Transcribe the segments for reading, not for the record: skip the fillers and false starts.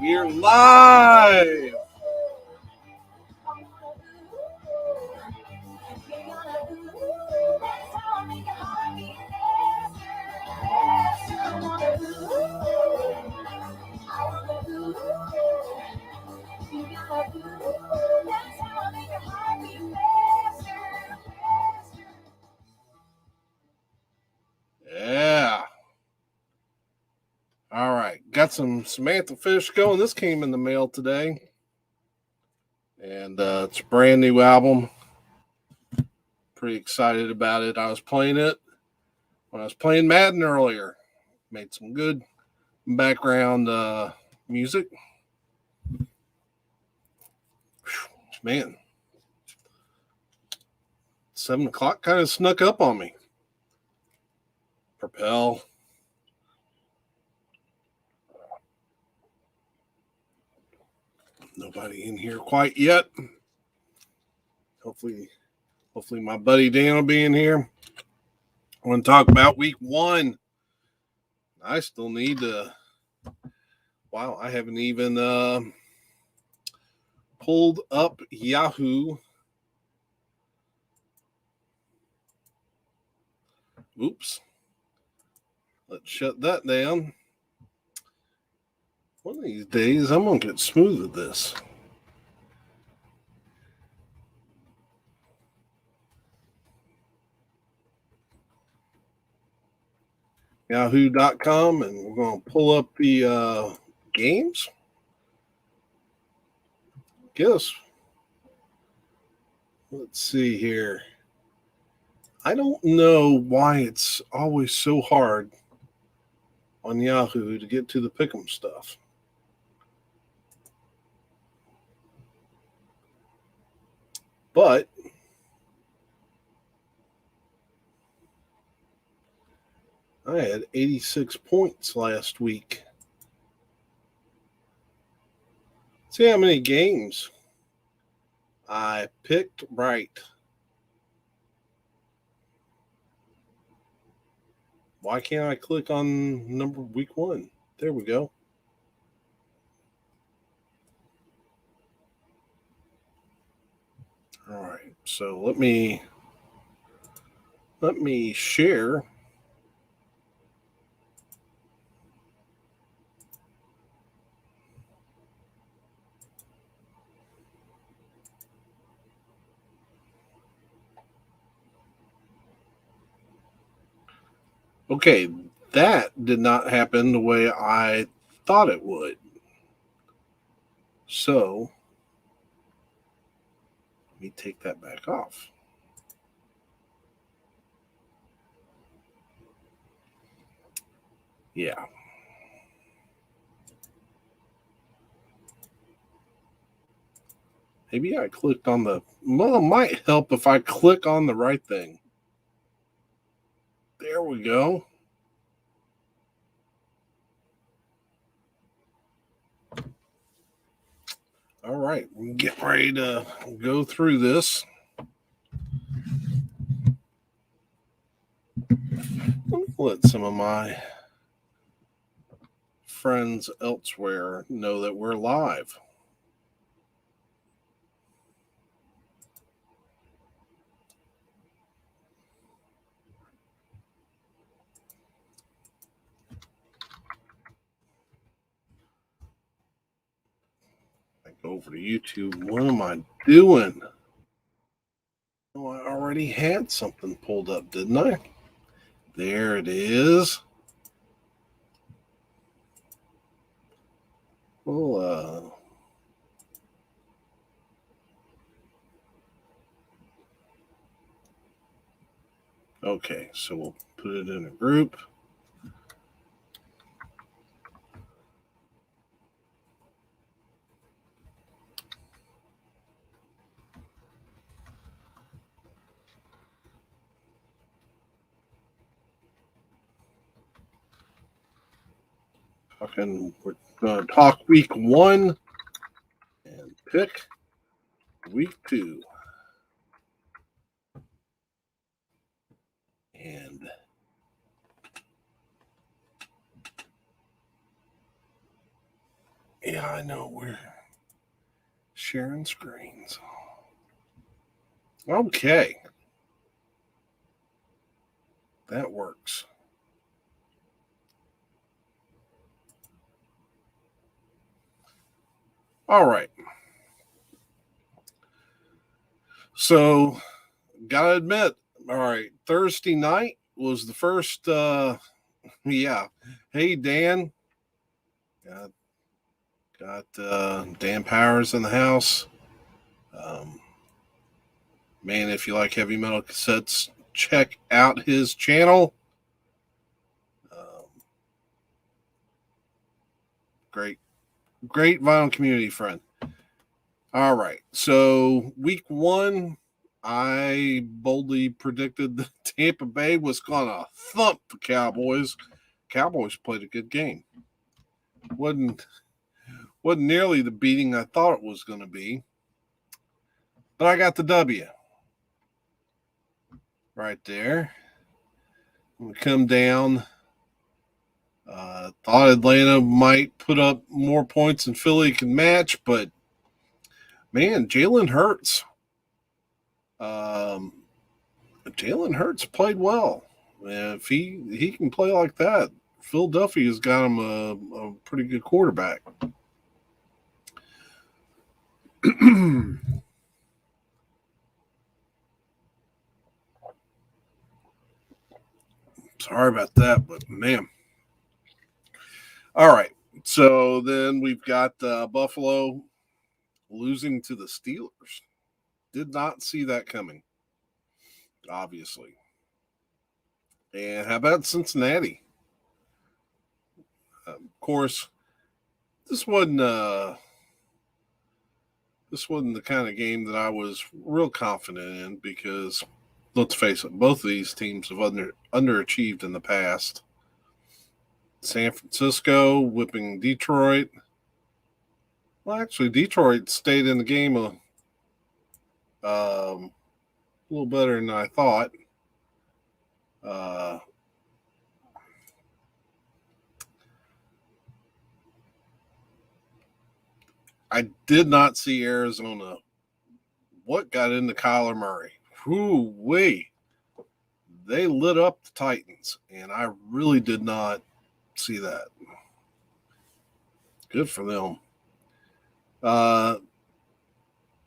We're live. Yeah. All right. Got some Samantha Fish going. This came in the mail today. And it's a brand new album. Pretty excited about it. I was playing it when I was playing Madden earlier. Made some good background music. Man, 7 o'clock kind of snuck up on me. Propel. Nobody in here quite yet. Hopefully my buddy Dan will be in here. I want to talk about week 1. I still need to. Wow, I haven't even pulled up Yahoo. Oops. Let's shut that down. One of these days, I'm going to get smooth with this. Yahoo.com, and we're going to pull up the games. Guess. Let's see here. I don't know why it's always so hard on Yahoo to get to the pick'em stuff. But I had 86 points last week. See how many games I picked right. Why can't I click on number week 1? There we go. All right. So let me share. Okay, that did not happen the way I thought it would. So let me take that back off. Yeah. Maybe I clicked on the. Well, it might help if I click on the right thing. There we go. All right, we get ready to go through this. Let me let some of my friends elsewhere know that we're live. I go over to YouTube. What am I doing? Oh, I already had something pulled up, didn't I? There it is. Well, okay, so we'll put it in a group. We're going to talk week 1 and pick week 2. Yeah, I know. We're sharing screens. Okay. That works. All right. So, gotta admit, all right, Thursday night was the first. Yeah. Hey, Dan. Got Dan Powers in the house. Um, Man, if you like heavy metal cassettes, check out his channel. Um, great, great vinyl community friend. All right. So, week one, I boldly predicted that Tampa Bay was going to thump the Cowboys. Cowboys played a good game. Wasn't wasn't nearly the beating I thought it was going to be, but I got the W right there. We come down. Thought Atlanta might put up more points than Philly can match, but man, Jalen Hurts. Um, Jalen Hurts played well. If he can play like that, Philadelphia's got him a pretty good quarterback. Sorry about that, but man. All right. So then we've got Buffalo losing to the Steelers. Did not see that coming, obviously. And how about Cincinnati? Of course, this wasn't the kind of game that I was real confident in because, let's face it, both of these teams have underachieved in the past. San Francisco whipping Detroit. Well, actually, Detroit stayed in the game a little better than I thought. I did not see Arizona. What got into Kyler Murray? Whoo-wee. They lit up the Titans, and I really did not see that. Good for them.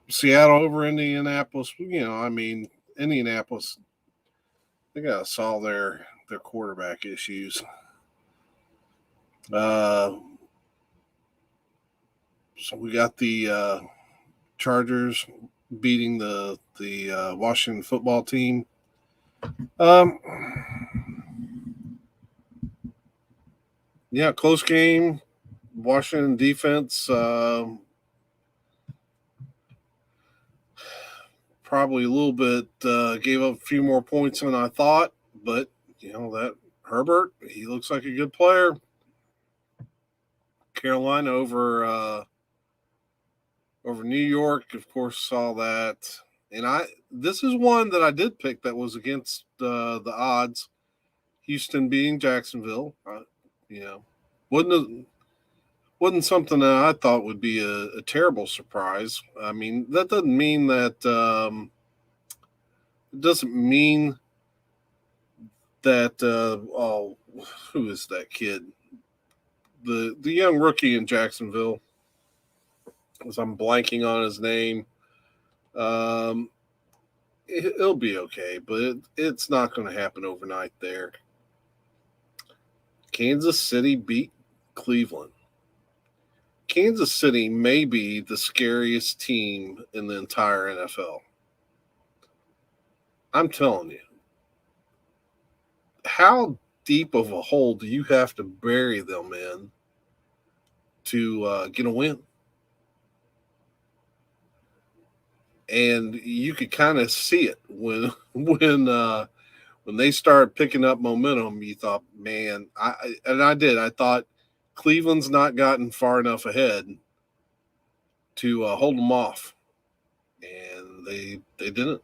Seattle over Indianapolis. Indianapolis, they got to solve their quarterback issues. So we got the Chargers beating the Washington football team. Yeah, close game. Washington defense probably a little bit gave up a few more points than I thought, but that Herbert, he looks like a good player. Carolina over New York, of course, saw that. And this is one that I did pick that was against the odds. Houston beating Jacksonville. Wasn't something that I thought would be a terrible surprise. I mean, that doesn't mean that it doesn't mean that who is that kid? The young rookie in Jacksonville. As I'm blanking on his name. It'll be okay, but it's not going to happen overnight there. Kansas City beat Cleveland. Kansas City may be the scariest team in the entire NFL. I'm telling you. How deep of a hole do you have to bury them in to get a win? And you could kind of see it when they started picking up momentum. You thought, man, I did. I thought Cleveland's not gotten far enough ahead to hold them off, and they didn't.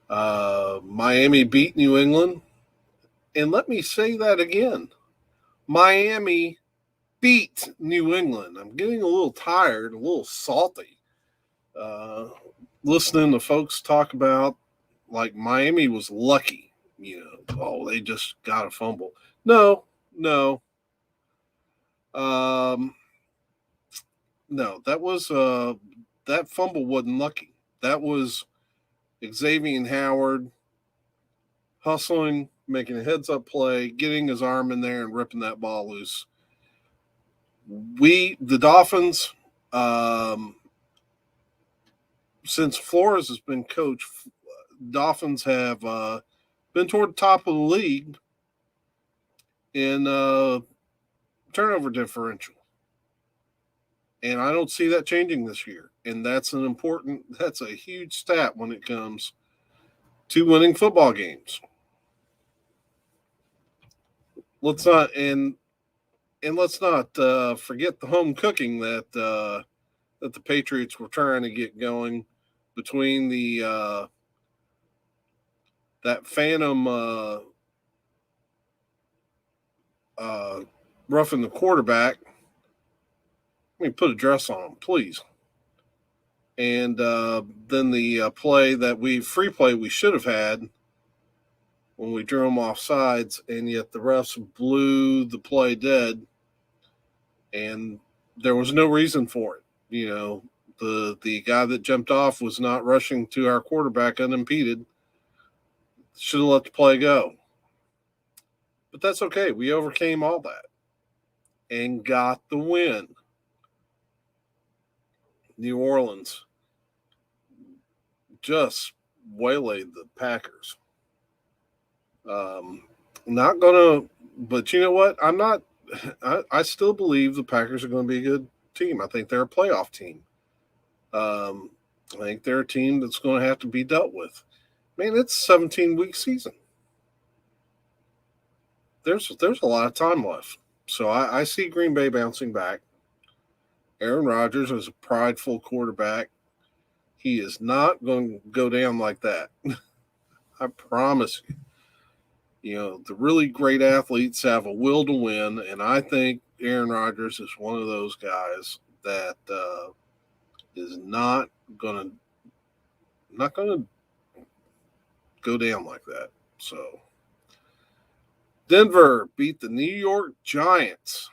Miami beat New England, and let me say that again: Miami beat New England. I'm getting a little tired, a little salty. Listening to folks talk about like Miami was lucky, they just got a fumble. No. No, that was that fumble wasn't lucky. That was Xavier Howard hustling, making a heads-up play, getting his arm in there and ripping that ball loose. The Dolphins, since Flores has been coach, Dolphins have been toward the top of the league in turnover differential. And I don't see that changing this year. And that's a huge stat when it comes to winning football games. Let's not forget the home cooking that the Patriots were trying to get going between the that phantom roughing the quarterback. Let me put a dress on him, please. And then the free play we should have had when we drew them off sides, and yet the refs blew the play dead, and there was no reason for it. The guy that jumped off was not rushing to our quarterback unimpeded. Should have let the play go. But that's okay. We overcame all that and got the win. New Orleans just waylaid the Packers. Not gonna, but you know what? I still believe the Packers are going to be a good team. I think they're a playoff team. I think they're a team that's going to have to be dealt with. Man, it's a 17-week season. There's a lot of time left. So I see Green Bay bouncing back. Aaron Rodgers is a prideful quarterback. He is not going to go down like that. I promise you. The really great athletes have a will to win, and I think Aaron Rodgers is one of those guys that is not gonna go down like that. So Denver beat the New York Giants.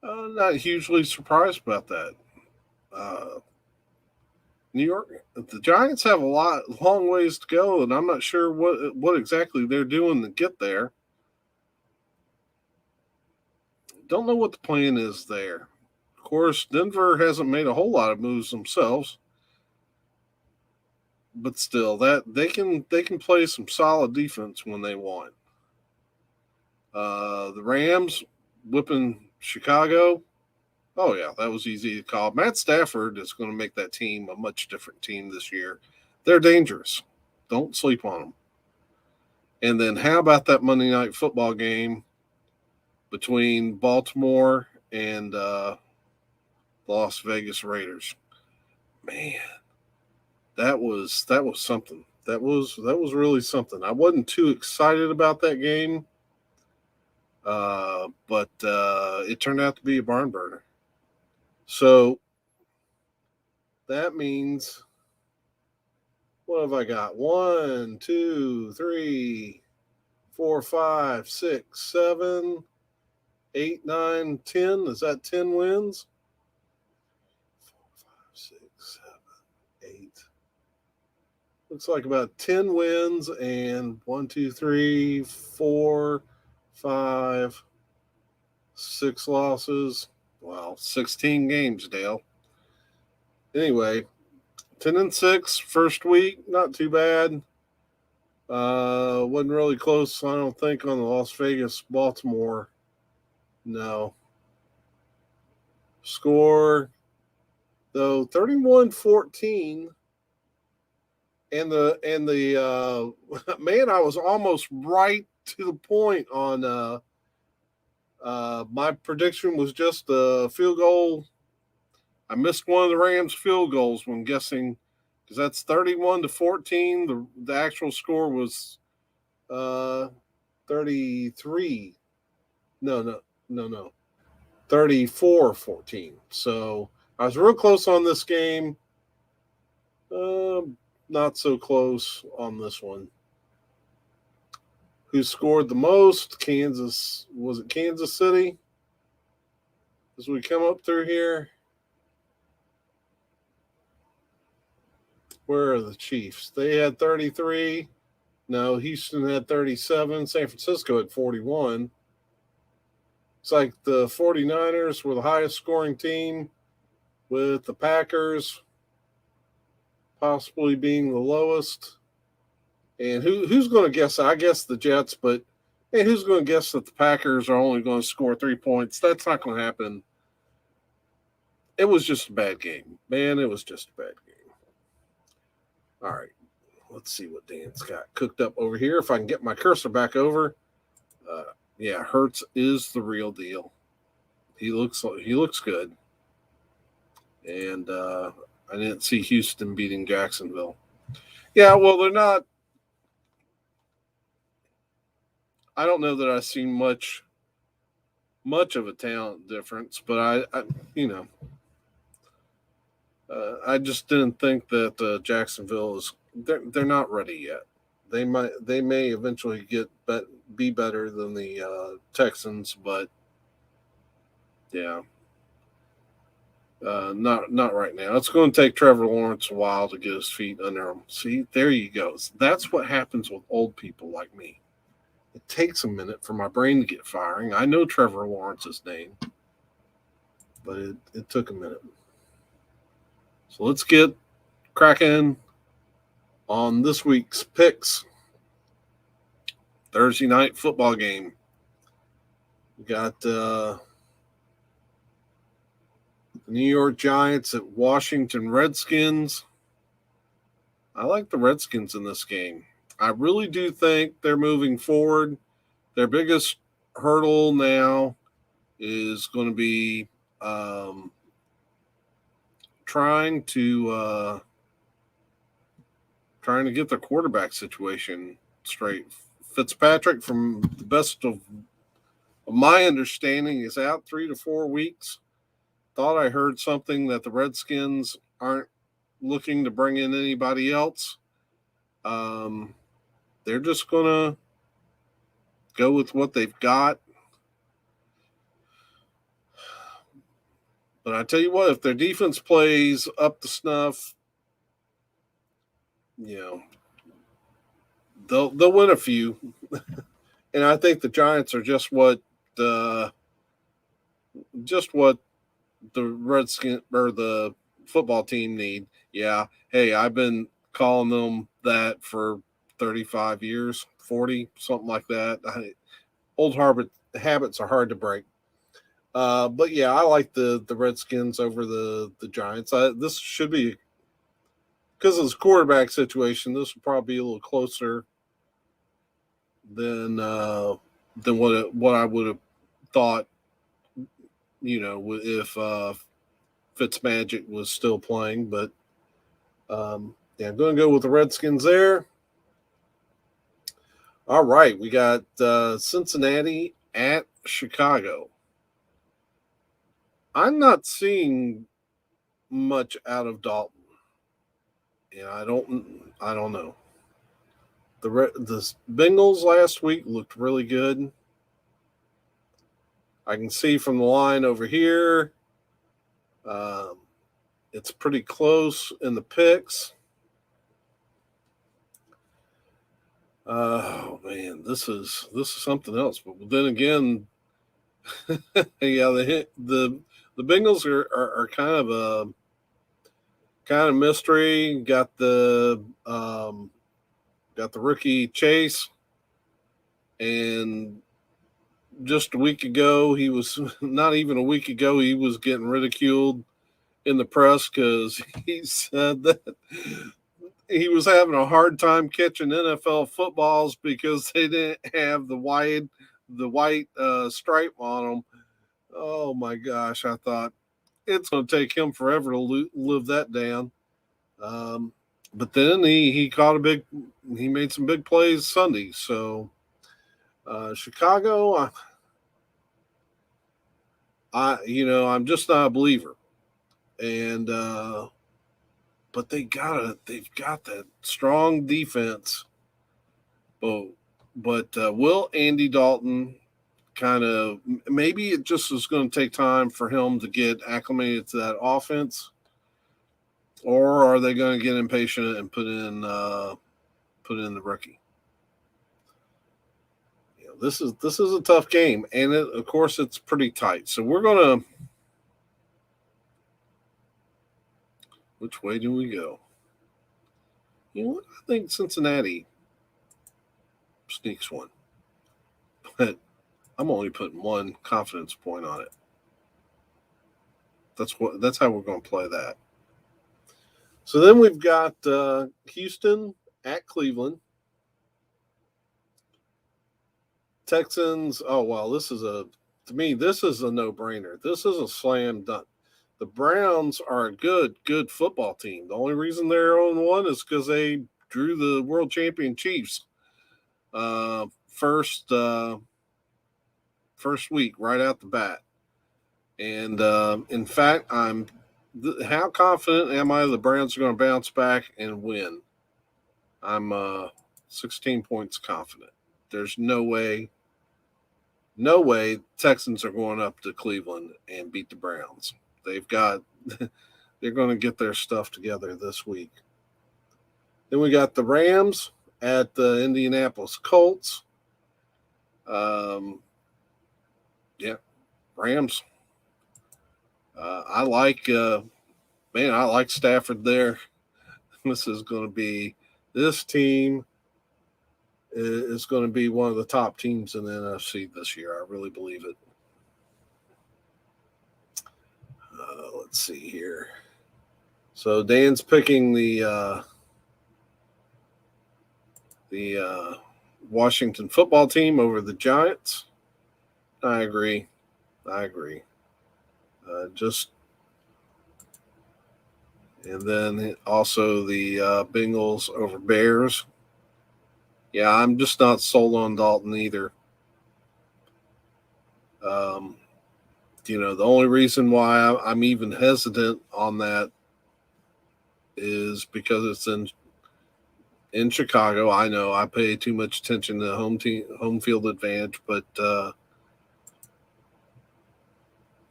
Not hugely surprised about that. New York, the Giants have a long ways to go, and I'm not sure what exactly they're doing to get there. Don't know what the plan is there. Of course, Denver hasn't made a whole lot of moves themselves, but still, that they can play some solid defense when they want. The Rams whipping Chicago. Oh, yeah, that was easy to call. Matt Stafford is going to make that team a much different team this year. They're dangerous. Don't sleep on them. And then how about that Monday Night Football game between Baltimore and the Las Vegas Raiders? Man, that was something. That was really something. I wasn't too excited about that game, but it turned out to be a barn burner. So that means, what have I got? 1, 2, 3, 4, 5, 6, 7, 8, 9, 10. Is that 10 wins? 4, 5, 6, 7, 8. Looks like about 10 wins and 1, 2, 3, 4, 5, 6 losses. Wow, 16 games, Dale. Anyway, 10-6 first week, not too bad. Wasn't really close, I don't think, on the Las Vegas Baltimore. No. Score, though, 31-14. And the man, I was almost right to the point on my prediction was just a field goal. I missed one of the Rams field goals when guessing, because that's 31-14. The actual score was 33. No. No. 34-14. So I was real close on this game. Not so close on this one. Who scored the most? Kansas. Was it Kansas City? As we come up through here. Where are the Chiefs? They had 33. No, Houston had 37. San Francisco had 41. It's like the 49ers were the highest scoring team, with the Packers possibly being the lowest. And who's going to guess? I guess the Jets, but hey, who's going to guess that the Packers are only going to score 3 points? That's not going to happen. It was just a bad game. Man, it was just a bad game. All right. Let's see what Dan's got cooked up over here. If I can get my cursor back over. Yeah, Hurts is the real deal. He looks good. And I didn't see Houston beating Jacksonville. Yeah, well, they're not. I don't know that I've seen much of a talent difference, but I just didn't think that Jacksonville is. They're not ready yet. They may eventually be better than the Texans, but yeah, not right now. It's going to take Trevor Lawrence a while to get his feet under him. See, there you go. That's what happens with old people like me. It takes a minute for my brain to get firing. I know Trevor Lawrence's name, but it took a minute. So let's get cracking on this week's picks. Thursday night football game. We got the New York Giants at Washington Redskins. I like the Redskins in this game. I really do think they're moving forward. Their biggest hurdle now is going to be trying to get the quarterback situation straight. Fitzpatrick, from the best of my understanding, is out 3 to 4 weeks. Thought I heard something that the Redskins aren't looking to bring in anybody else. They're just going to go with what they've got. But I tell you what, if their defense plays up to snuff, they'll win a few. And I think the Giants are just what the Redskins or the football team need. Yeah. Hey, I've been calling them that for 35 years, 40, something like that. Old habits are hard to break. But yeah, I like the Redskins over the Giants. This should be, because of this quarterback situation, this will probably be a little closer than what I would have thought. If Fitzmagic was still playing, but I'm going to go with the Redskins there. All right, we got Cincinnati at Chicago. I'm not seeing much out of Dalton. And I don't know. The Bengals last week looked really good. I can see from the line over here, it's pretty close in the picks. Oh man, this is something else. But then again, yeah, the Bengals are kind of mystery. Got the rookie Chase, and just a week ago, he was not even a week ago, he was getting ridiculed in the press because he said that he was having a hard time catching NFL footballs because they didn't have the white stripe on them. Oh my gosh! I thought it's going to take him forever to live that down. But then he made some big plays Sunday. So Chicago, I'm just not a believer. And but they've got that strong defense. But will Andy Dalton kind of, maybe it just is going to take time for him to get acclimated to that offense, or are they going to get impatient and put in the rookie? This is a tough game, and of course it's pretty tight. So we're gonna. Which way do we go? I think Cincinnati sneaks one, but I'm only putting one confidence point on it. That's how we're going to play that. So then we've got Houston at Cleveland. Texans. Oh well, to me this is a no-brainer. This is a slam dunk. The Browns are a good football team. The only reason they're 0-1 is because they drew the world champion Chiefs first week right out the bat. And in fact, how confident am I the Browns are going to bounce back and win? I'm 16 points confident. There's no way Texans are going up to Cleveland and beat the Browns. They're going to get their stuff together this week. Then we got the Rams at the Indianapolis Colts. Rams. I like Stafford there. This team is going to be one of the top teams in the NFC this year. I really believe it. Let's see here. So Dan's picking the Washington football team over the Giants. I agree. And then also the Bengals over Bears. Yeah, I'm just not sold on Dalton either. The only reason why I'm even hesitant on that is because it's in Chicago. I know I pay too much attention to home field advantage, but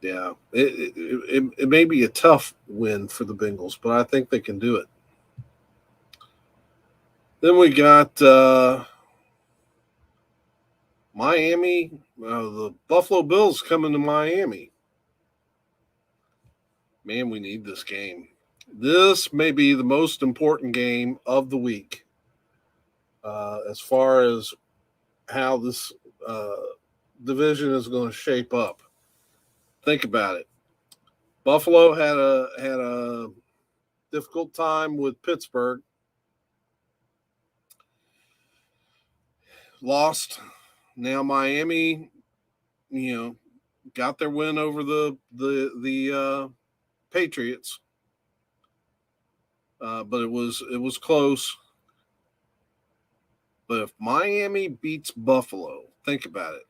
yeah, it may be a tough win for the Bengals, but I think they can do it. Then we got Miami, the Buffalo Bills coming to Miami. Man, we need this game. This may be the most important game of the week as far as how this division is going to shape up. Think about it. Buffalo had a difficult time with Pittsburgh. Lost. Now Miami, got their win over the Patriots, but it was close. But if Miami beats Buffalo, think about it.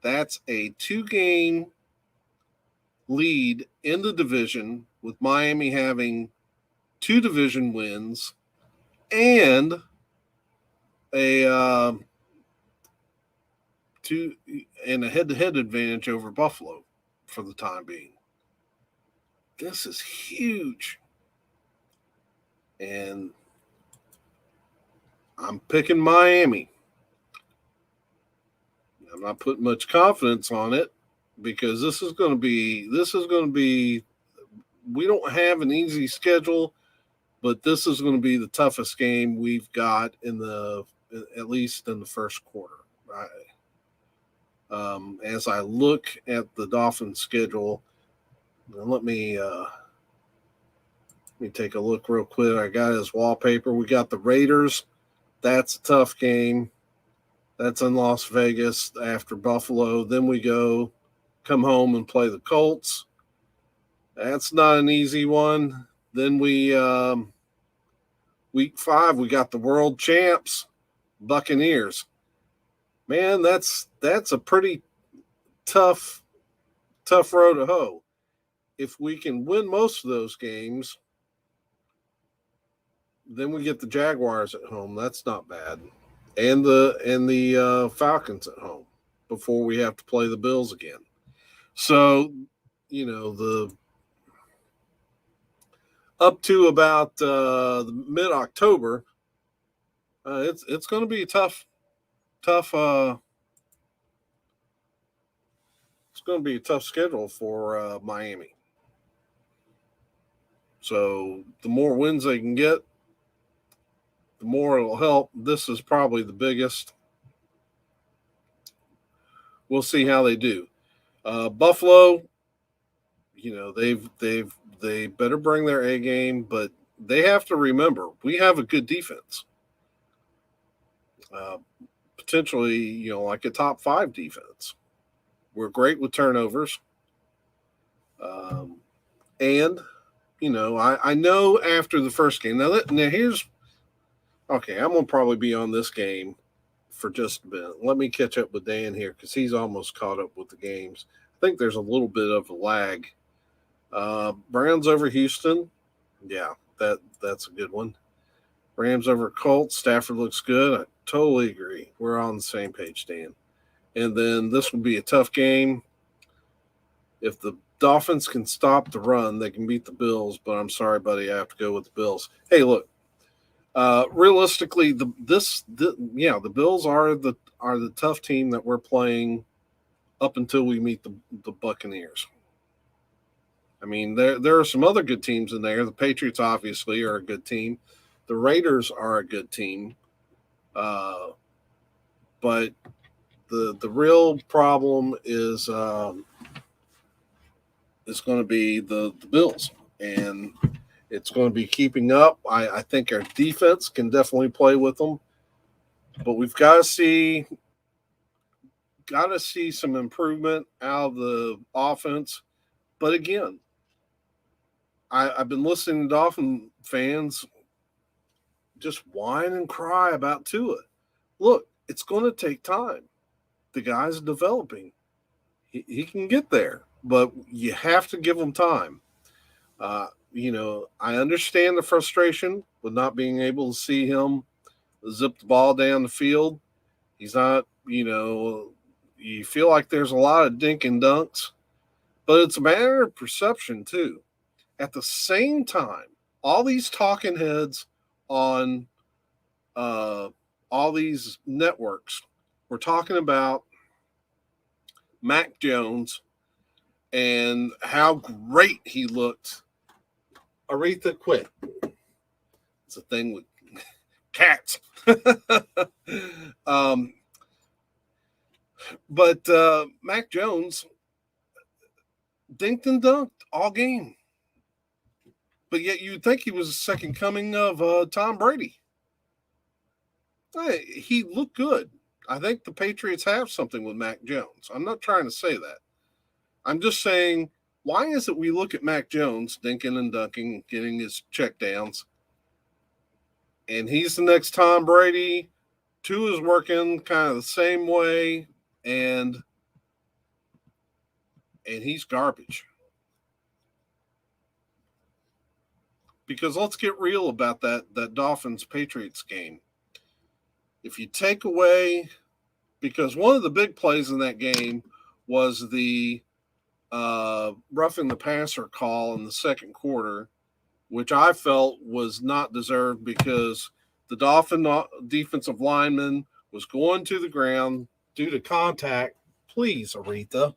That's a 2-game lead in the division, with Miami having 2 division wins and a head-to-head advantage over Buffalo for the time being. This is huge. And I'm picking Miami. I'm not putting much confidence on it because this is going to be, we don't have an easy schedule, but this is going to be the toughest game we've got at least in the first quarter. Right? As I look at the Dolphins schedule, let me take a look real quick. I got his wallpaper. We got the Raiders. That's a tough game. That's in Las Vegas after Buffalo. Then we come home and play the Colts. That's not an easy one. Then we week 5, we got the world champs, Buccaneers. Man, that's a pretty tough tough row to hoe. If we can win most of those games, then we get the Jaguars at home. That's not bad, and the Falcons at home before we have to play the Bills again. So, the up to about the mid-October, it's going to be tough. It's going to be a tough schedule for Miami. So the more wins they can get, the more it'll help. This is probably the biggest. We'll see how they do. Buffalo, they better bring their A game, but they have to remember we have a good defense. Potentially, like a top 5 defense. We're great with turnovers. And, I know after the first game. Now here's – okay, I'm going to probably be on this game for just a bit. Let me catch up with Dan here because he's almost caught up with the games. I think there's a little bit of a lag. Browns over Houston. Yeah, that's a good one. Rams over Colts. Stafford looks good. I totally agree. We're on the same page, Dan. And then this will be a tough game. If the Dolphins can stop the run, they can beat the Bills. But I'm sorry, buddy, I have to go with the Bills. Hey, look. Realistically, the Bills are the tough team that we're playing up until we meet the Buccaneers. I mean, there are some other good teams in there. The Patriots obviously are a good team. The Raiders are a good team. But the real problem is going to be the Bills, and it's going to be keeping up. I think our defense can definitely play with them, but we've got to see some improvement out of the offense. But again, I've been listening to Dolphin fans just whine and cry about Tua. Look, it's going to take time. The guy's developing. He can get there, but you have to give him time. I understand the frustration with not being able to see him zip the ball down the field. He's not, you feel like there's a lot of dink and dunks, but it's a matter of perception too. At the same time, all these talking heads on all these networks were talking about Mac Jones and how great he looked. Aretha, quit. It's a thing with cats. But Mac Jones dinked and dunked all game. But yet you'd think he was the second coming of Tom Brady. Hey, he looked good. I think the Patriots have something with Mac Jones. I'm not trying to say that. I'm just saying, why is it we look at Mac Jones dinking and dunking, getting his checkdowns, and he's the next Tom Brady? Tua is working kind of the same way, and he's garbage. Because let's get real about that Dolphins-Patriots game. If you take away, because one of the big plays in that game was the roughing the passer call in the second quarter, which I felt was not deserved because the Dolphin defensive lineman was going to the ground due to contact. Please, Aretha.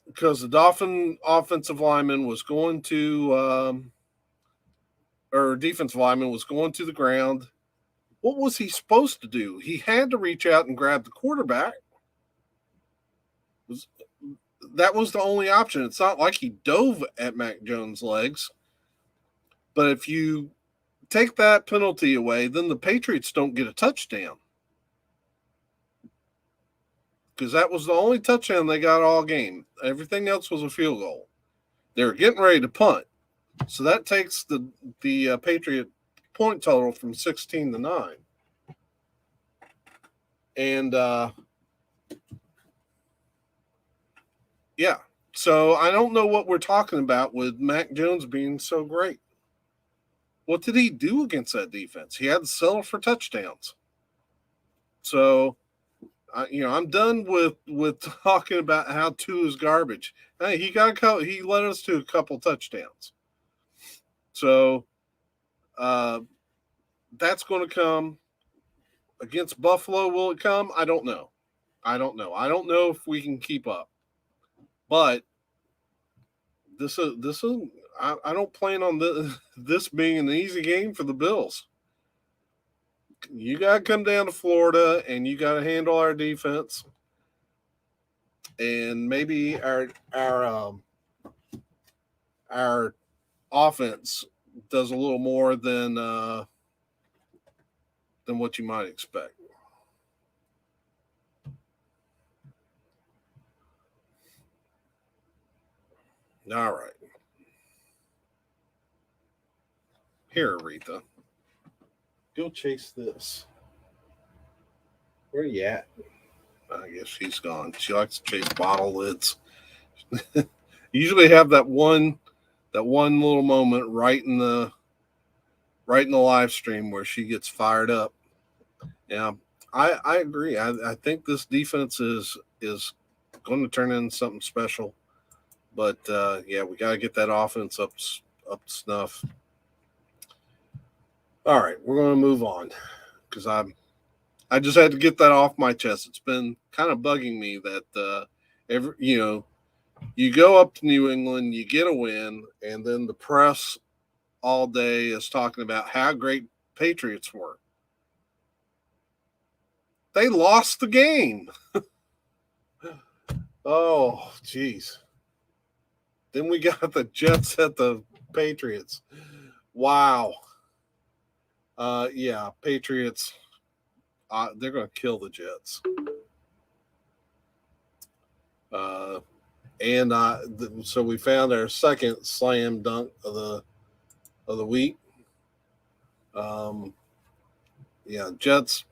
Because the Dolphin offensive lineman was going to, or defensive lineman was going to the ground. What was he supposed to do? He had to reach out and grab the quarterback. That was the only option. It's not like he dove at Mac Jones' legs. But if you take that penalty away, then the Patriots don't get a touchdown. Because that was the only touchdown they got all game. Everything else was a field goal. They were getting ready to punt. So that takes the Patriot point total from 16 to 9. And yeah, so I don't know what we're talking about with Mac Jones being so great. What did he do against that defense? He had to settle for touchdowns. So, I'm done with talking about how Tua is garbage. Hey, he led us to a couple touchdowns. So, that's going to come against Buffalo. Will it come? I don't know. I don't know if we can keep up. But this is I don't plan on this being an easy game for the Bills. You got to come down to Florida and you got to handle our defense, and maybe our offense does a little more than what you might expect. All right. Here, Aretha. Go chase this. Where you at? I guess she's gone. She likes to chase bottle lids. Usually have that one little moment right in the live stream where she gets fired up. Yeah, I agree. I think this defense is going to turn into something special. But yeah, we got to get that offense up to snuff. All right, we're going to move on because I just had to get that off my chest. It's been kind of bugging me that you go up to New England, you get a win, and then the press all day is talking about how great Patriots were. They lost the game. Oh, geez. Then we got the Jets at the Patriots. Wow. Yeah, Patriots. They're going to kill the Jets. So we found our second slam dunk of the week. Yeah, Jets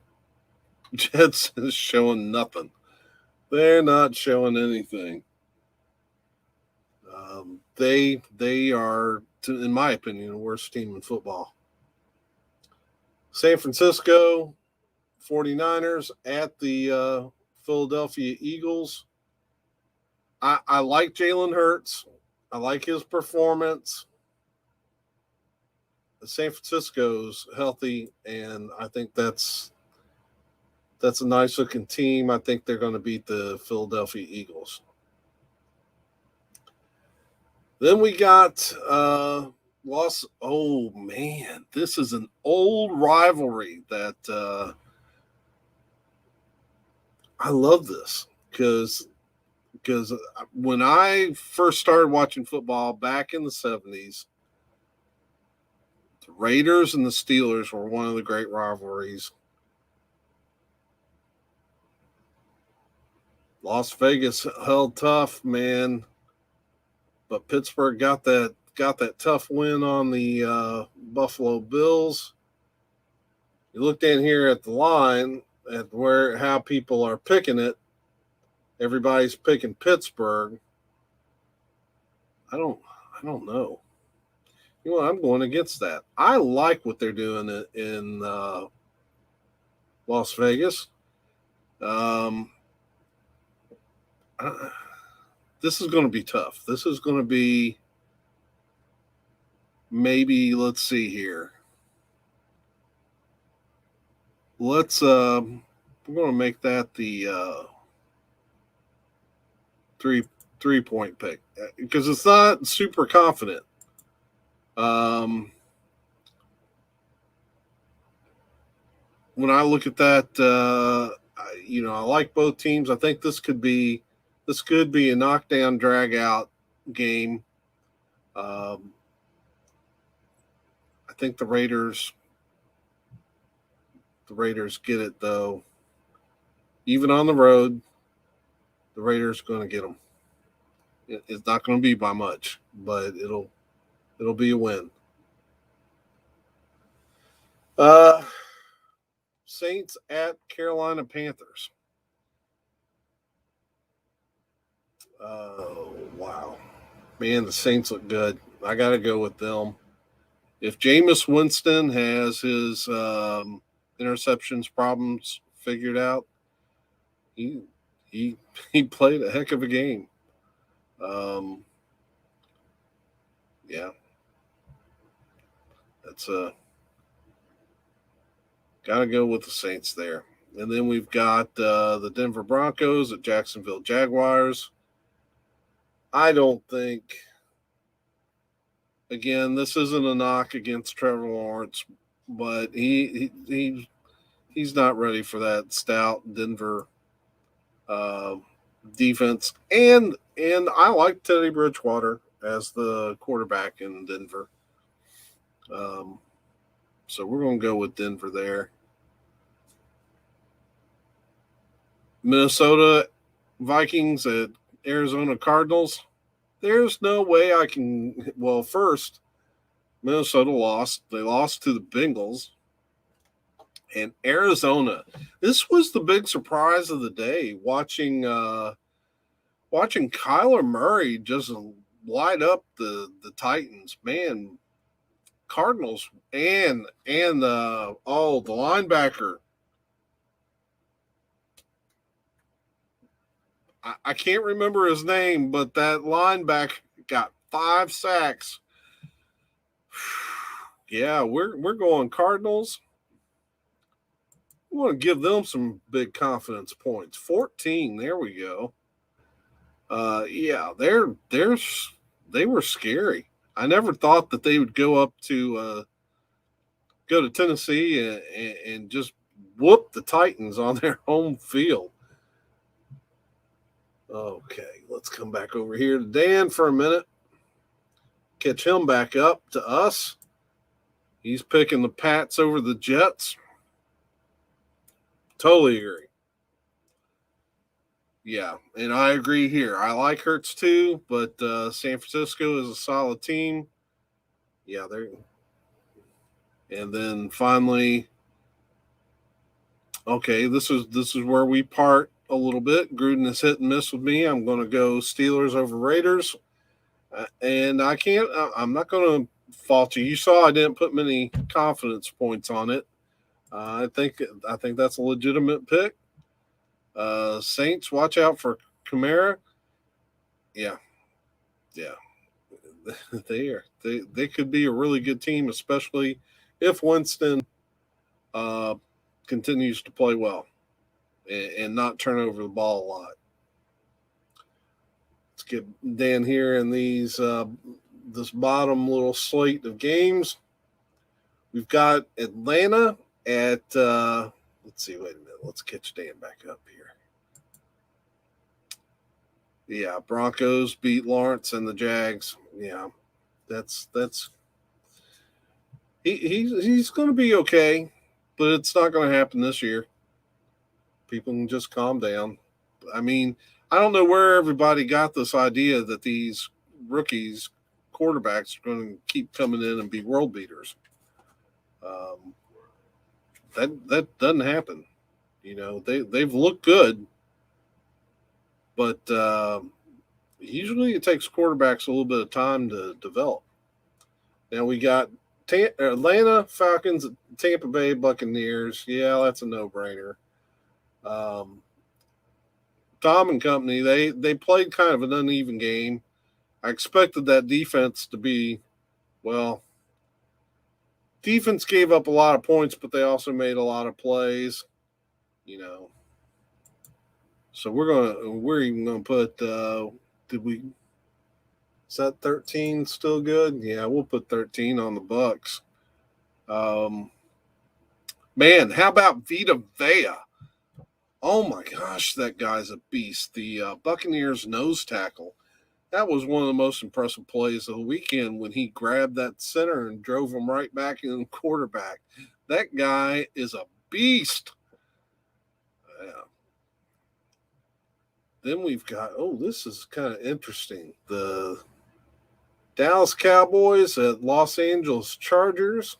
is showing nothing. They're not showing anything. They are, in my opinion, the worst team in football. San Francisco 49ers at the Philadelphia Eagles. I like Jalen Hurts. I like his performance. San Francisco's healthy, and I think that's a nice looking team. I think they're going to beat the Philadelphia Eagles. Then we got loss. Oh man, this is an old rivalry that I love this because when I first started watching football back in the 70s, the Raiders and the Steelers were one of the great rivalries. Las Vegas held tough, man, but Pittsburgh got that tough win on the Buffalo Bills. You look down here at the line at how people are picking it. Everybody's picking Pittsburgh. I don't know. You know, I'm going against that. I like what they're doing in Las Vegas. This is going to be tough. This is going to be maybe, let's see here. We're going to make that the 3-point pick because it's not super confident. When I look at that, I like both teams. I think this could be a knockdown, drag out game. I think the Raiders get it though. Even on the road, the Raiders are going to get them. It's not going to be by much, but it'll be a win. Saints at Carolina Panthers. Oh, wow. Man, the Saints look good. I got to go with them. If Jameis Winston has his interceptions problems figured out, he he played a heck of a game. Yeah, that's got to go with the Saints there. And then we've got the Denver Broncos at Jacksonville Jaguars. I don't think. Again, this isn't a knock against Trevor Lawrence, but he's not ready for that stout Denver defense. And I like Teddy Bridgewater as the quarterback in Denver. So we're going to go with Denver there. Minnesota Vikings at Arizona Cardinals. There's no way I can. Well, first, Minnesota lost. They lost to the Bengals. And Arizona. This was the big surprise of the day. Watching Kyler Murray just light up the Titans. Man, Cardinals and the linebacker. I can't remember his name, but that linebacker got 5 sacks. Yeah, we're going Cardinals. We want to give them some big confidence points. 14, there we go. Yeah, they were scary. I never thought that they would go to Tennessee and just whoop the Titans on their home field. Okay, let's come back over here to Dan for a minute. Catch him back up to us. He's picking the Pats over the Jets. Totally agree. Yeah, and I agree here. I like Hurts too, but San Francisco is a solid team. Yeah, they're. And then finally, okay, this is where we part a little bit. Gruden is hit and miss with me. I'm going to go Steelers over Raiders, and I'm not going to fault you. You saw I didn't put many confidence points on it. I think that's a legitimate pick. Saints, watch out for Kamara. Yeah. They could be a really good team, especially if Winston continues to play well and not turn over the ball a lot. Let's get Dan here in these this bottom little slate of games. We've got Atlanta at let's see, wait a minute. Let's catch Dan back up here. Yeah, Broncos beat Lawrence and the Jags. Yeah, that's he's going to be okay, but it's not going to happen this year. People can just calm down. I mean, I don't know where everybody got this idea that these rookies quarterbacks are going to keep coming in and be world beaters. That doesn't happen. You know, they've looked good, but usually it takes quarterbacks a little bit of time to develop. Now we got Atlanta Falcons, Tampa Bay Buccaneers. Yeah, that's a no-brainer. Tom and company, they played kind of an uneven game. I expected that defense to be, well, defense gave up a lot of points, but they also made a lot of plays, you know. So we're even gonna put is that 13 still good? Yeah, we'll put 13 on the Bucks. Man, how about Vita Vea? Oh my gosh, that guy's a beast. The Buccaneers nose tackle. That was one of the most impressive plays of the weekend when he grabbed that center and drove him right back in the quarterback. That guy is a beast. Yeah. Then we've got, this is kind of interesting. The Dallas Cowboys at Los Angeles Chargers.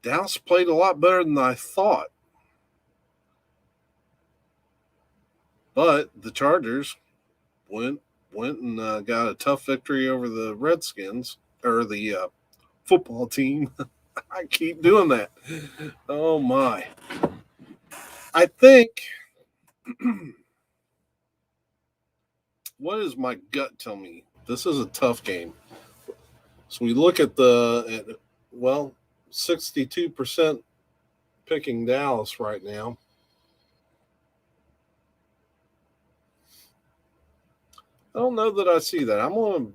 Dallas played a lot better than I thought. But the Chargers went and got a tough victory over the Redskins, or the football team. I keep doing that. Oh, my. I think, what does my gut tell me? This is a tough game. So we look at 62% picking Dallas right now. I don't know that I see that. I'm gonna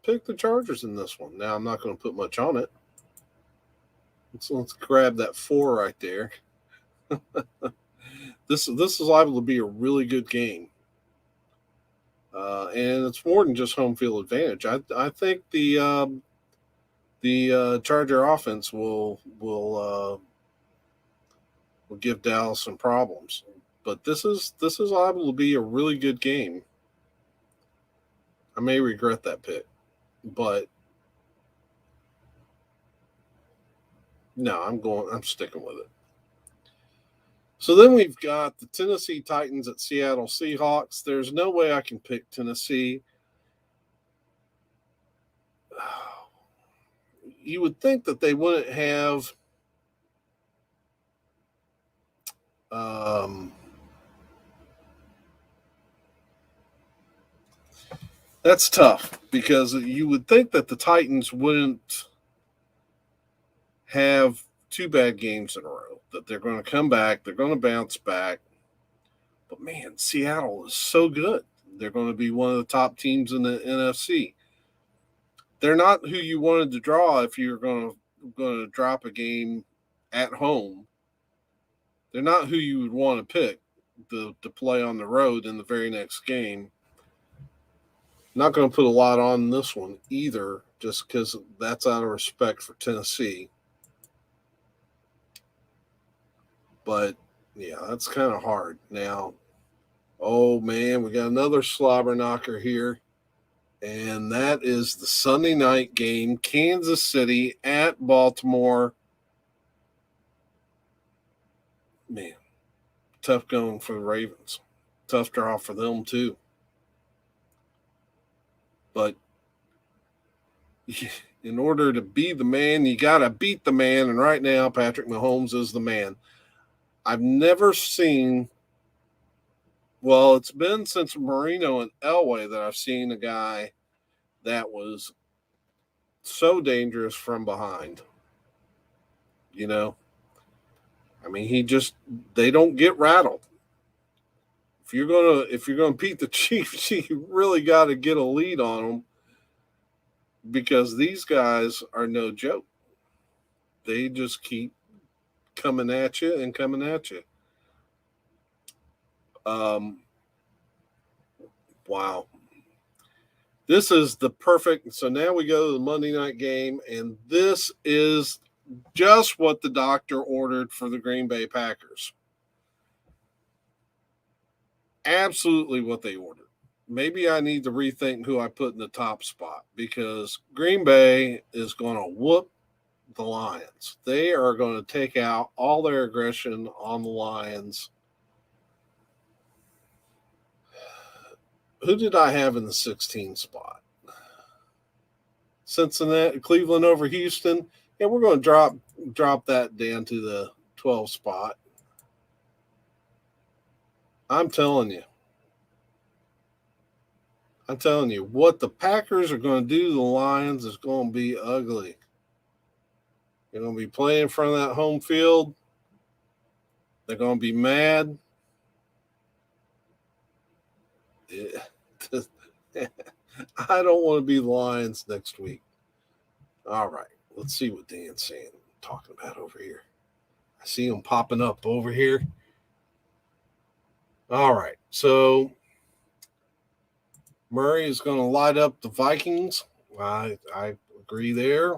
pick the Chargers in this one. Now I'm not gonna put much on it. Let's grab that 4 right there. This is liable to be a really good game, and it's more than just home field advantage. I think the Charger offense will give Dallas some problems, but this is liable to be a really good game. I may regret that pick, but no, I'm sticking with it. So then we've got the Tennessee Titans at Seattle Seahawks. There's no way I can pick Tennessee. You would think that they wouldn't have that's tough because you would think that the Titans wouldn't have 2 bad games in a row, that they're going to come back, they're going to bounce back. But man, Seattle is so good. They're going to be one of the top teams in the NFC. They're not who you wanted to draw if you're going to drop a game at home. They're not who you would want to pick to play on the road in the very next game. Not going to put a lot on this one either, just because that's out of respect for Tennessee. But, yeah, that's kind of hard. Now, oh, man, we got another slobber knocker here, and that is the Sunday night game, Kansas City at Baltimore. Man, tough going for the Ravens. Tough draw for them, too. But in order to be the man, you got to beat the man. And right now, Patrick Mahomes is the man. I've never seen, well, it's been since Marino and Elway that I've seen a guy that was so dangerous from behind. You know, I mean, they don't get rattled. If you're gonna beat the Chiefs, you really got to get a lead on them, because these guys are no joke. They just keep coming at you and coming at you. Wow. This is the perfect. So now we go to the Monday night game, and this is just what the doctor ordered for the Green Bay Packers. Absolutely what they ordered. Maybe I need to rethink who I put in the top spot, because Green Bay is going to whoop the Lions. They are going to take out all their aggression on the Lions. Who did I have in the 16 spot? Cincinnati, Cleveland over Houston. Yeah, we're going to drop that down to the 12 spot. I'm telling you, what the Packers are going to do to the Lions is going to be ugly. They're going to be playing in front of that home field. They're going to be mad. Yeah. I don't want to be the Lions next week. All right. Let's see what Dan's talking about over here. I see him popping up over here. All right. So Murray is going to light up the Vikings. I agree there.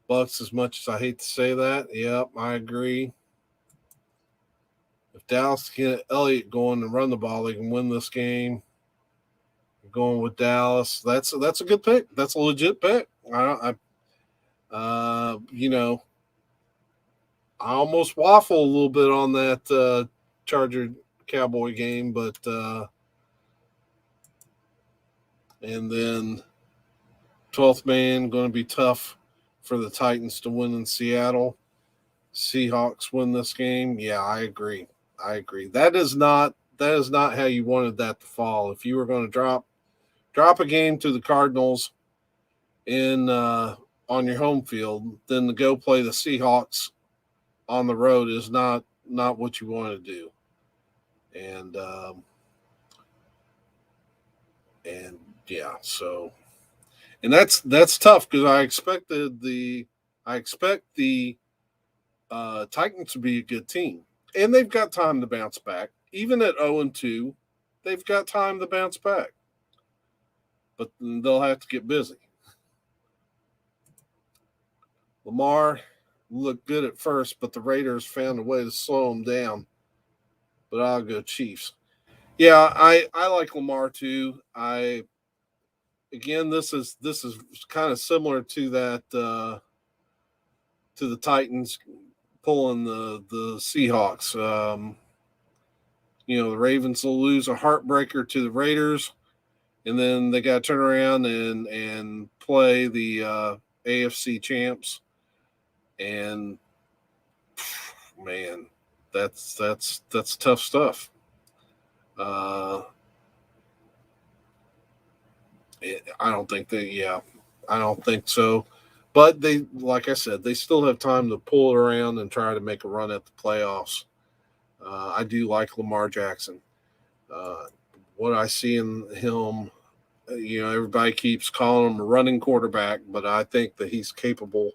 Bucks, as much as I hate to say that. Yep, I agree. If Dallas can get Elliott going and run the ball, they can win this game. I'm going with Dallas. That's a good pick. That's a legit pick. You know, I almost waffle a little bit on that Charger Cowboy game, but and then 12th man going to be tough for the Titans to win in Seattle. Seahawks win this game. Yeah, I agree. That is not how you wanted that to fall. If you were going to drop a game to the Cardinals in on your home field, then to go play the Seahawks on the road is not what you want to do. And yeah, so and that's tough because I expect the Titans to be a good team, and they've got time to bounce back. Even at 0-2, they've got time to bounce back, but they'll have to get busy. Lamar looked good at first, but the Raiders found a way to slow him down. But I'll go Chiefs. Yeah, I like Lamar too. This is kind of similar to that to the Titans pulling the Seahawks. The Ravens will lose a heartbreaker to the Raiders, and then they got to turn around and play the AFC champs. And man, that's tough stuff. I don't think so. But they, like I said, they still have time to pull it around and try to make a run at the playoffs. I do like Lamar Jackson. What I see in him, everybody keeps calling him a running quarterback, but I think that he's capable.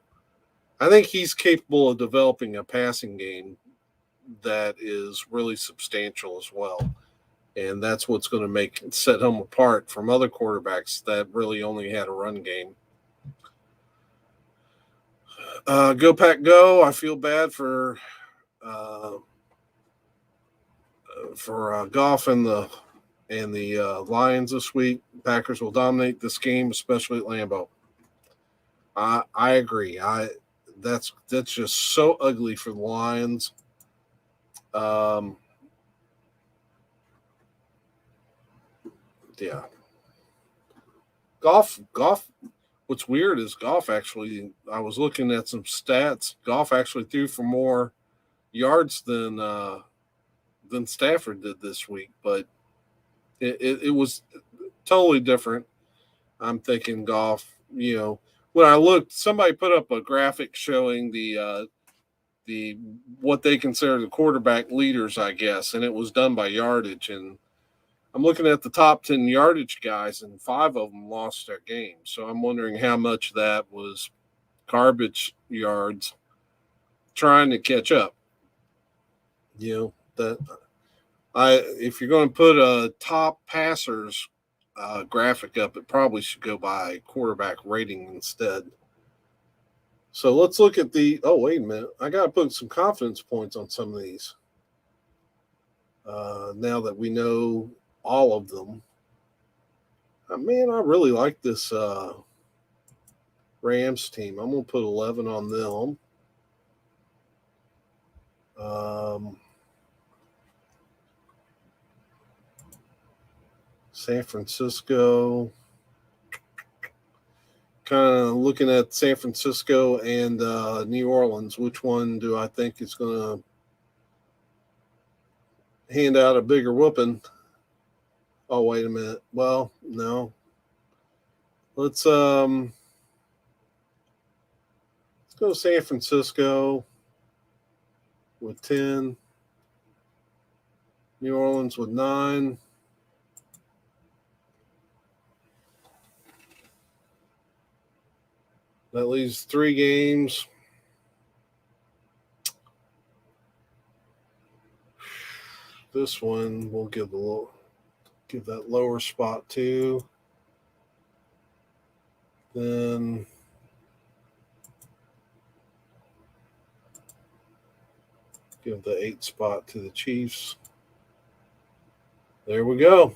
I think he's capable of developing a passing game that is really substantial as well. And that's what's going to set him apart from other quarterbacks that really only had a run game. Go Pack Go! I feel bad for Goff and the Lions this week. Packers will dominate this game, especially at Lambeau. I agree. That's just so ugly for the Lions. Yeah. Goff. What's weird is Goff actually. I was looking at some stats. Goff actually threw for more yards than Stafford did this week, but it was totally different. I'm thinking Goff. When I looked, somebody put up a graphic showing the what they consider the quarterback leaders, I guess, and it was done by yardage. And I'm looking at the top 10 yardage guys, and 5 of them lost their game. So I'm wondering how much that was garbage yards trying to catch up. If you're going to put a top passers graphic up, it probably should go by quarterback rating instead. So let's look at wait a minute. I got to put some confidence points on some of these. Now that we know all of them. Man, I really like this Rams team. I'm going to put 11 on them. San Francisco. Kind of looking at San Francisco and New Orleans. Which one do I think is going to hand out a bigger whooping? Oh, wait a minute. Well, no. Let's go San Francisco with 10. New Orleans with 9. That leaves 3 games. This one we'll give that lower spot to. Then give the 8 spot to the Chiefs. There we go.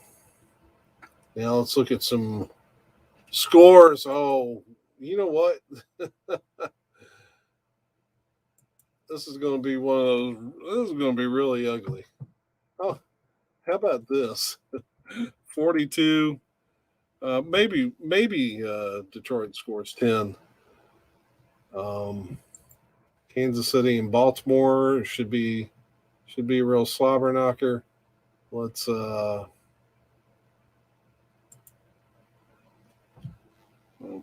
Now let's look at some scores. Oh, you know what? This is going to be one of those. This is going to be really ugly. Oh, how about this? 42. Maybe Detroit scores 10. Kansas City and Baltimore should be a real slobber knocker. Let's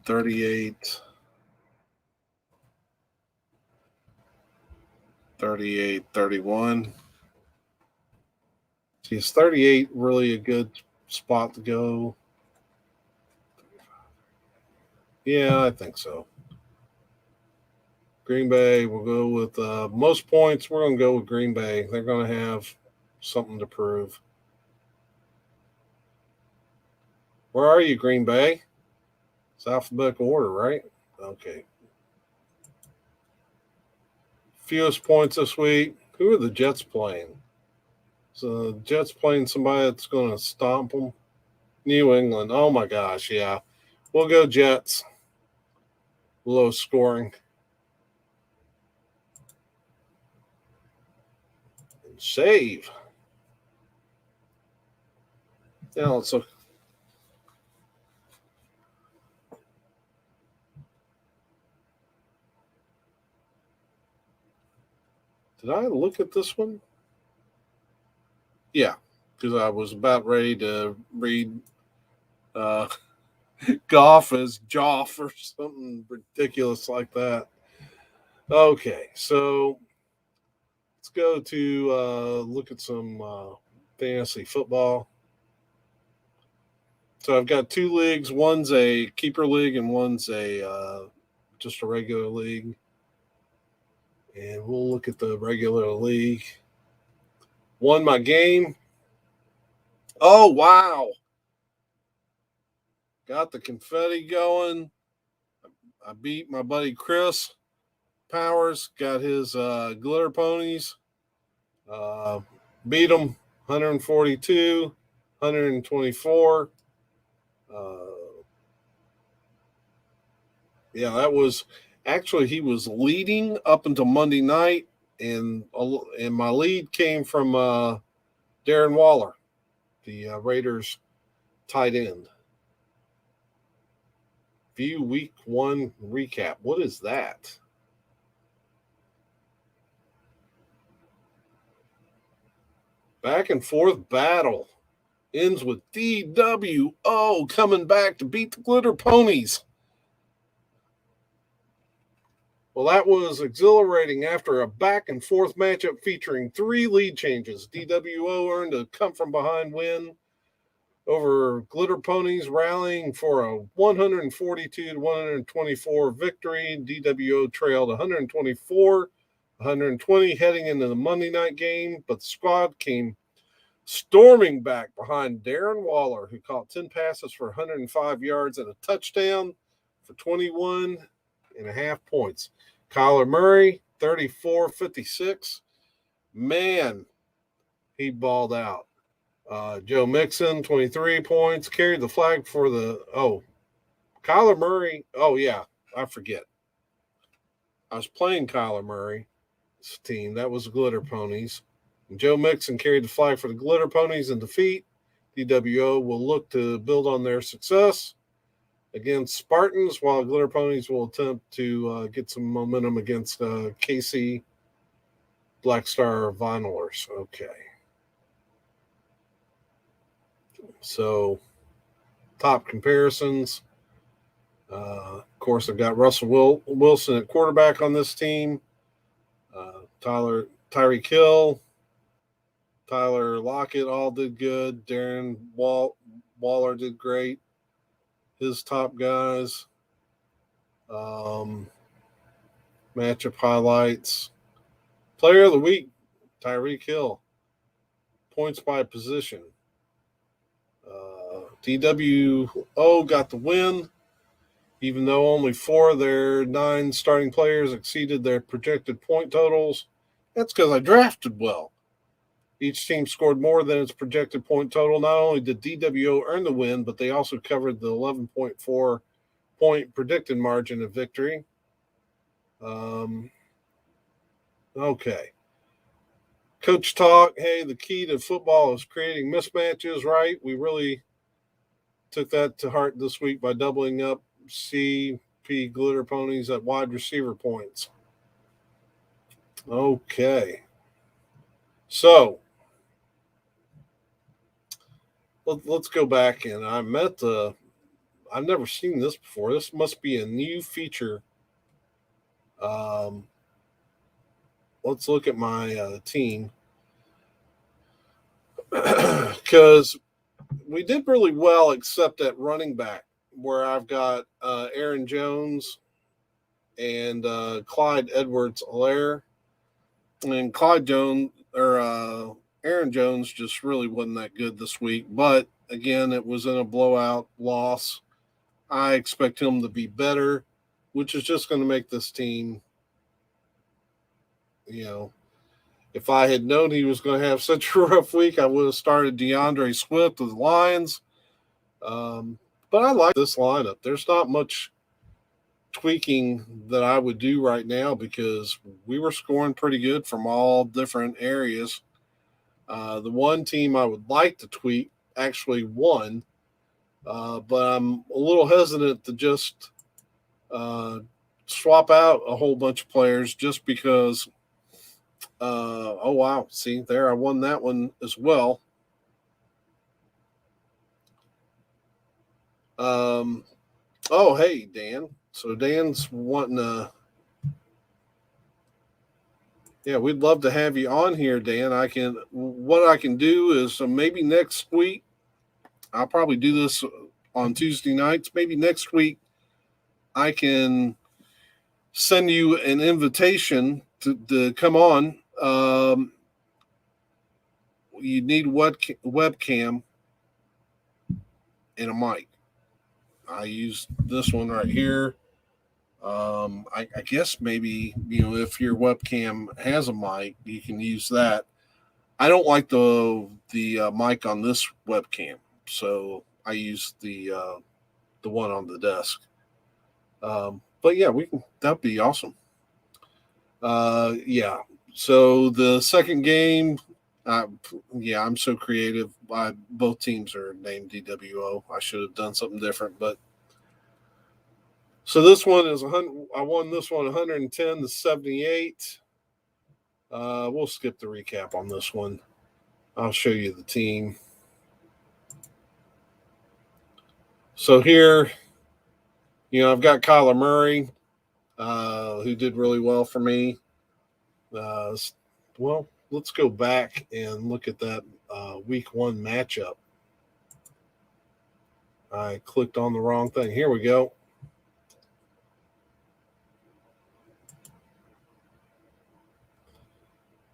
38 31. See, is 38 really a good spot to go? Yeah, I think so. Green Bay, we'll go with most points. We're going to go with Green Bay. They're going to have something to prove. Where are you, Green Bay? It's alphabetical order, right? Okay. Fewest points this week. Who are the Jets playing? So the Jets playing somebody that's going to stomp them. New England. Oh my gosh, yeah. We'll go Jets. Low scoring. And save. Now let's look. Did I look at this one? Yeah, because I was about ready to read Goff as Joff or something ridiculous like that. Okay, so let's go to look at some fantasy football. So I've got two leagues. One's a keeper league and one's a just a regular league. And we'll look at the regular league. Won my game. Oh, wow. Got the confetti going. I beat my buddy Chris Powers. Got his glitter ponies. Beat him 142, 124. Yeah, that was actually he was leading up until Monday night, and my lead came from Darren Waller, the Raiders tight end. View week 1 recap. What is that? Back and forth battle ends with DWO coming back to beat the Glitter Ponies. Well, that was exhilarating after a back and forth matchup featuring 3 lead changes. DWO earned a come from behind win over Glitter Ponies, rallying for a 142 to 124 victory. DWO trailed 124, 120 heading into the Monday night game, but the squad came storming back behind Darren Waller, who caught 10 passes for 105 yards and a touchdown for 21.5 points. Kyler Murray, 34-56. Man, he balled out. Joe Mixon, 23 points, carried the flag for Kyler Murray. Oh, yeah, I forget. I was playing Kyler Murray's team. That was the Glitter Ponies. And Joe Mixon carried the flag for the Glitter Ponies in defeat. DWO will look to build on their success against Spartans, while Glitter Ponies will attempt to get some momentum against KC Black Star Vinylers. Okay. So, top comparisons. Of course, I've got Russell Wilson at quarterback on this team. Tyreek Hill, Tyler Lockett all did good. Darren Waller did great. His top guys. Matchup highlights. Player of the week, Tyreek Hill. Points by position. DWO got the win, even though only 4 of their 9 starting players exceeded their projected point totals. That's because I drafted well. Each team scored more than its projected point total. Not only did DWO earn the win, but they also covered the 11.4 point predicted margin of victory. Okay. Coach Talk, hey, the key to football is creating mismatches, right? We really took that to heart this week by doubling up CP Glitter Ponies at wide receiver points. Okay. So let's go back, and I've never seen this before. This must be a new feature. Um, let's look at my team because we did really well, except at running back, where I've got Aaron Jones and Clyde Edwards-Helaire. And Aaron Jones just really wasn't that good this week. But again, it was in a blowout loss. I expect him to be better, which is just going to make this team, if I had known he was going to have such a rough week, I would have started DeAndre Swift with the Lions. But I like this lineup. There's not much tweaking that I would do right now because we were scoring pretty good from all different areas. The one team I would like to tweak actually won, but I'm a little hesitant to just swap out a whole bunch of players just because. Oh, wow. See, there, I won that one as well. Oh, hey, Dan. So Dan's wanting to. Yeah, we'd love to have you on here, Dan. What I can do is maybe next week. I'll probably do this on Tuesday nights. Maybe next week I can send you an invitation to come on. You need webcam and a mic. I use this one right here. I guess maybe if your webcam has a mic, you can use that. I don't like the mic on this webcam, so I use the one on the desk. But yeah, that'd be awesome. Yeah. So the second game, I'm so creative. Both teams are named DWO. I should have done something different, but so this one is 100. I won this one 110-78. We'll skip the recap on this one. I'll show you the team. So here, I've got Kyler Murray, who did really well for me. Well, let's go back and look at that week one matchup. I clicked on the wrong thing. Here we go.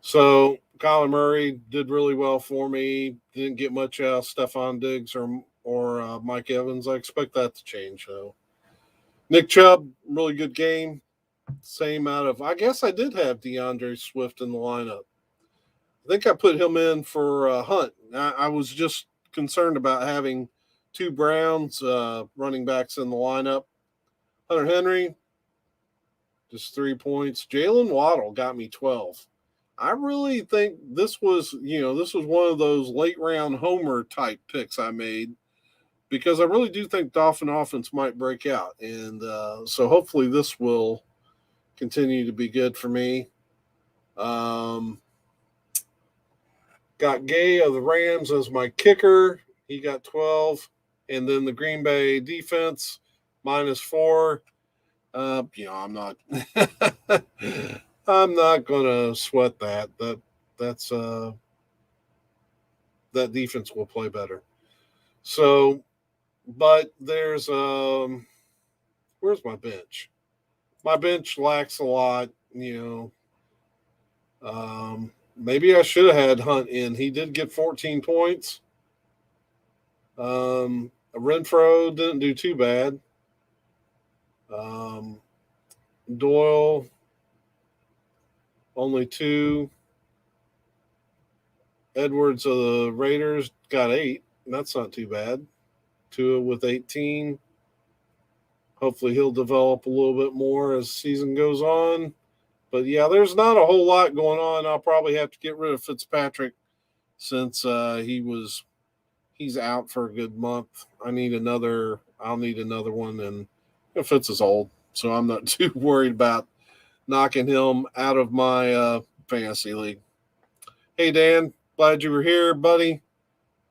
So Kyler Murray did really well for me. Didn't get much out of Stephon Diggs or Mike Evans. I expect that to change, though. Nick Chubb, really good game. Same out of, I guess I did have DeAndre Swift in the lineup. I think I put him in for Hunt. I was just concerned about having two Browns running backs in the lineup. Hunter Henry, just 3 points. Jalen Waddle got me 12. I really think this was one of those late round homer type picks I made because I really do think Dolphin offense might break out. And so hopefully this will continue to be good for me. Got Gay of the Rams as my kicker. He got 12. And then the Green Bay defense, -4. I'm not I'm not gonna sweat that. That's that defense will play better. So, but there's where's my bench? My bench lacks a lot, maybe I should have had Hunt in. He did get 14 points. Renfro didn't do too bad. Doyle, only 2. Edwards of the Raiders got 8. That's not too bad. Tua with 18. Hopefully he'll develop a little bit more as the season goes on. But yeah, there's not a whole lot going on. I'll probably have to get rid of Fitzpatrick since he's out for a good month. I'll need another one, and Fitz is old, so I'm not too worried about knocking him out of my fantasy league. Hey Dan, glad you were here, buddy.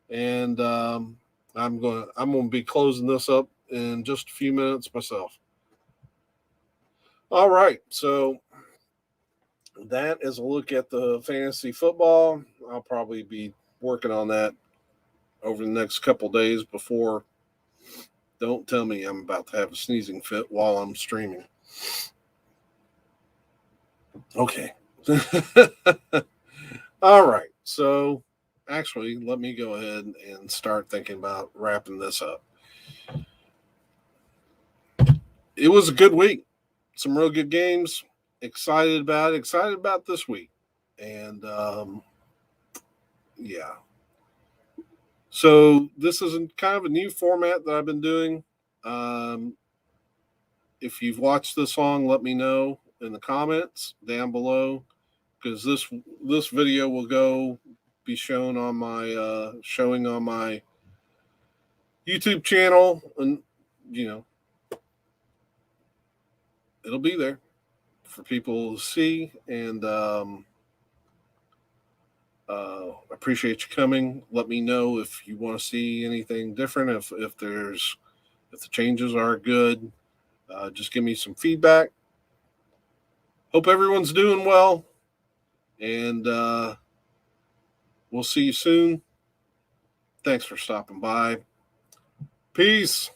And I'm gonna be closing this up in just a few minutes myself. All right, so that is a look at the fantasy football. I'll probably be working on that over the next couple days before. Don't tell me I'm about to have a sneezing fit while I'm streaming. Okay. All right. So actually, let me go ahead and start thinking about wrapping this up. It was a good week. Some real good games. Excited about this week. And yeah. So this is kind of a new format that I've been doing. If you've watched this long, let me know in the comments down below, because this video will be shown on my showing on my YouTube channel, and it'll be there for people to see. And appreciate you coming. Let me know if you want to see anything different. If the changes are good, just give me some feedback. Hope everyone's doing well, and we'll see you soon. Thanks for stopping by. Peace.